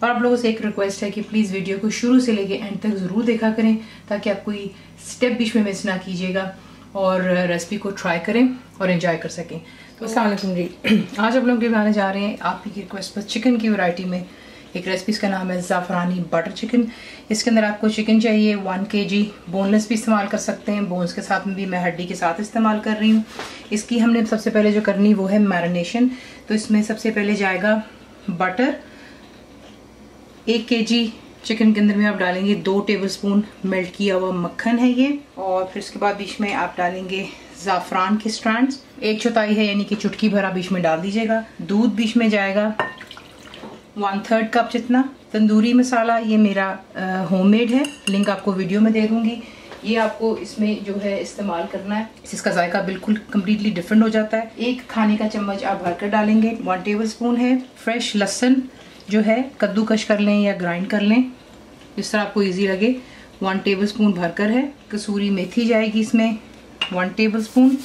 और आप लोगों से एक रिक्वेस्ट है कि प्लीज़ वीडियो को शुरू से लेके एंड तक ज़रूर देखा करें ताकि आप कोई स्टेप बीच में मिस ना कीजिएगा और रेसिपी को ट्राई करें और एंजॉय कर सकें। तो अस्सलाम वालेकुम जी, आज आप लोग बनाने जा रहे हैं आपकी रिक्वेस्ट पर चिकन की वैरायटी में एक रेसिपी। इसका नाम है ज़ाफ़रानी बटर चिकन। इसके अंदर आपको चिकन चाहिए 1 kg, बोनलेस भी इस्तेमाल कर सकते हैं, बोन्स के साथ में भी मैं हड्डी के साथ इस्तेमाल कर रही हूँ। इसकी हमने सबसे पहले जो करनी वो है मैरिनेशन। तो इसमें सबसे पहले जाएगा बटर। 1 kg चिकन के अंदर में आप डालेंगे 2 टेबलस्पून मेल्ट किया हुआ मक्खन है ये, और फिर उसके बाद बीच में आप डालेंगे ज़ाफ़रान के स्ट्रैंड्स, 1/4 है यानी कि चुटकी भरा बीच में डाल दीजिएगा। दूध बीच में जाएगा 1/3 कप जितना। तंदूरी मसाला ये मेरा होममेड है, लिंक आपको वीडियो में दे दूंगी। ये आपको इसमें जो है इस्तेमाल करना है, इसका जायका बिल्कुल कम्प्लीटली डिफरेंट हो जाता है। 1 खाने का चम्मच आप भरकर डालेंगे। 1 टेबलस्पून है फ्रेश लहसुन, जो है कद्दूकश कर लें या ग्राइंड कर लें, जिस तरह आपको ईजी लगे। 1 टेबलस्पून भरकर है। कसूरी मेथी जाएगी इसमें 1 टेबलस्पून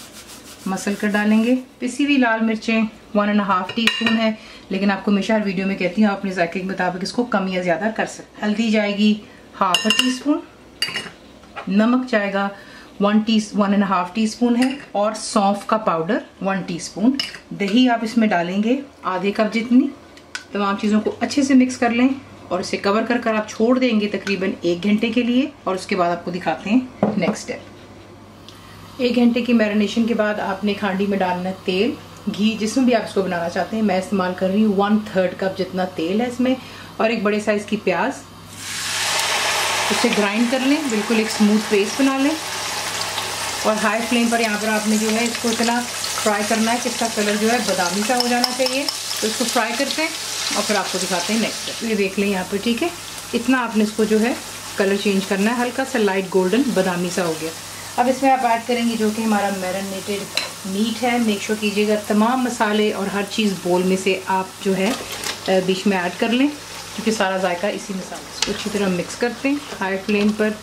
मसल कर डालेंगे। पिसी हुई लाल मिर्चें 1.5 टीस्पून है, लेकिन आपको हमेशा हर वीडियो में कहती हूँ आप अपने जायके के मुताबिक इसको कम या ज़्यादा कर सकते। हल्दी जाएगी 1/2 टीस्पून, नमक जाएगा 1.5 टीस्पून है, और सौंफ का पाउडर 1 टीस्पून। दही आप इसमें डालेंगे आधे कप जितनी। तमाम चीज़ों को अच्छे से मिक्स कर लें और इसे कवर कर आप छोड़ देंगे तकरीबन 1 घंटे के लिए। और उसके बाद आपको दिखाते हैं नेक्स्ट स्टेप। 1 घंटे की मैरिनेशन के बाद आपने खांडी में डालना है तेल, घी, जिसमें भी आप इसको बनाना चाहते हैं। मैं इस्तेमाल कर रही हूँ 1/3 कप जितना तेल है इसमें, और एक बड़े साइज की प्याज। उसे ग्राइंड कर लें, बिल्कुल एक स्मूथ पेस्ट बना लें, और हाई फ्लेम पर यहाँ पर आपने जो है इसको इतना फ्राई करना है कि इसका कलर जो है बादामी सा हो जाना चाहिए। तो इसको फ्राई करते हैं और फिर आपको दिखाते हैं नेक्स्ट। ये देख लें यहाँ पर, ठीक है, इतना आपने इसको जो है कलर चेंज करना है, हल्का सा लाइट गोल्डन बादामी सा हो गया। अब इसमें आप ऐड करेंगे जो कि हमारा मैरिनेटेड मीट है। मेक श्योर कीजिएगा तमाम मसाले और हर चीज़ बोल में से आप जो है बीच में ऐड कर लें, क्योंकि सारा जायका इसी मसाले। इसको अच्छी तरह मिक्स करते हैं हाई फ्लेम पर।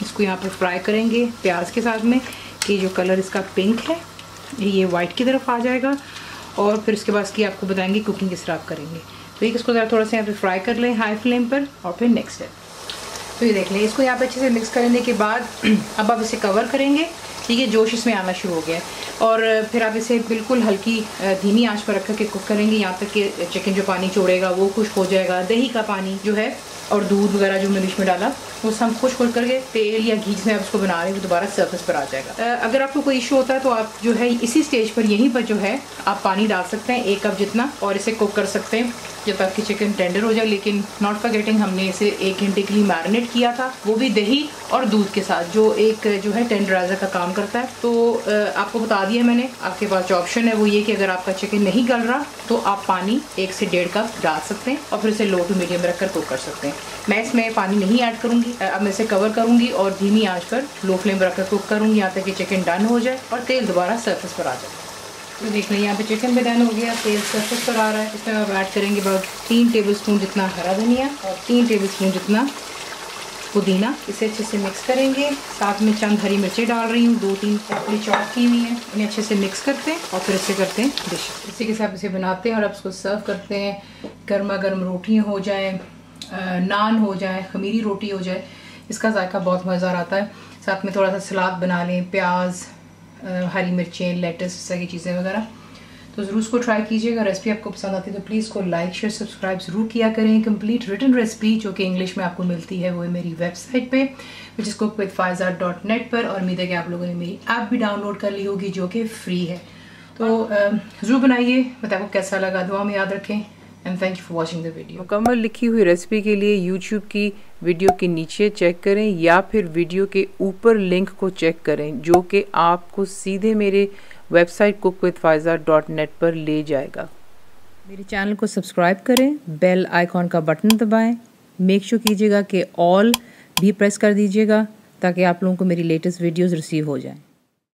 इसको यहाँ पर फ्राई करेंगे प्याज के साथ में कि जो कलर इसका पिंक है ये वाइट की तरफ आ जाएगा, और फिर उसके बाद इसकी आपको बताएंगे कुकिंग किस तरह आप करेंगे। तो एक इसको ज़रा थोड़ा सा यहाँ पर फ्राई कर लें हाई फ्लेम पर, और फिर नेक्स्ट है। तो ये देख लें, इसको यहाँ पे अच्छे से मिक्स करने के बाद अब आप इसे कवर करेंगे, ठीक है, जोश इसमें आना शुरू हो गया है। और फिर आप इसे बिल्कुल हल्की धीमी आंच पर रख के कुक करेंगे यहाँ तक कि चिकन जो पानी छोड़ेगा वो खुश्क हो जाएगा। दही का पानी जो है और दूध वगैरह जो हमने बीच में डाला वो सब खुश्क हो करके तेल या घी से आप उसको बना रहे हैं वो दोबारा सरफेस पर आ जाएगा। अगर आपको कोई इशू होता है तो आप जो है इसी स्टेज पर यहीं पर जो है आप पानी डाल सकते हैं 1 कप जितना, और इसे कुक कर सकते हैं जब तक कि चिकन टेंडर हो जाए। लेकिन नॉट फॉरगेटिंग हमने इसे 1 घंटे के लिए मैरिनेट किया था, वो भी दही और दूध के साथ, जो एक जो है टेंडराइजर का काम करता है। तो आपको बता दिया मैंने, आपके पास जो ऑप्शन है वो ये कि अगर आपका चिकन नहीं गल रहा तो आप पानी 1 से 1.5 कप डाल सकते हैं, और फिर इसे लो टू मीडियम रखकर कुक कर सकते हैं। मैं इसमें पानी नहीं ऐड करूँगी, अब मैं इसे कवर करूँगी और धीमी आंच पर लो फ्लेम पर रखकर कुक करूँगी यहाँ तक कि चिकन डन हो जाए और तेल दोबारा सरफेस पर आ जाए। तो देख लें यहाँ पे चिकन भी डन हो गया, तेल सरफेस पर आ रहा है। इसमें आप ऐड करेंगे about 3 टेबलस्पून जितना हरा धनिया और 3 टेबलस्पून जितना पुदीना। इसे अच्छे से मिक्स करेंगे। साथ में चंद हरी मिर्चें डाल रही हूँ, 2-3 पतली चॉप की हुई हैं। इन्हें अच्छे से मिक्स करते हैं और फिर इसे करते हैं डिश। इसी के साथ इसे बनाते हैं और अब इसको सर्व करते हैं। गर्मा गर्म रोटियाँ हो जाए, नान हो जाए, खमीरी रोटी हो जाए, इसका जायका बहुत मज़ेदार आता है। साथ में थोड़ा सा सलाद बना लें, प्याज, हरी मिर्चें, लेटस, इस तरह की चीज़ें वगैरह। तो ज़रूर इसको ट्राई कीजिएगा। रेसिपी आपको पसंद आती है तो प्लीज़ को लाइक शेयर सब्सक्राइब ज़रूर किया करें। कंप्लीट रिटन रेसिपी जो कि इंग्लिश में आपको मिलती है वो है मेरी वेबसाइट पे विच इज़ cookWithFaiza.net पर, और उम्मीद है कि आप लोगों ने मेरी ऐप भी डाउनलोड कर ली होगी जो कि फ्री है। तो ज़रूर बनाइए, बताइए आपको कैसा लगा। दुआ में याद रखें and thank you for watching the video. मुकम्मल लिखी हुई रेसिपी के लिए यूट्यूब की वीडियो के नीचे चेक करें या फिर वीडियो के ऊपर लिंक को चेक करें जो कि आपको सीधे मेरे वेबसाइट cookWithFaiza.net पर ले जाएगा। मेरे चैनल को सब्सक्राइब करें, बेल आइकॉन का बटन दबाएं, मेक श्योर कीजिएगा कि ऑल भी प्रेस कर दीजिएगा ताकि आप लोगों को मेरी लेटेस्ट वीडियोस रिसीव हो जाएं।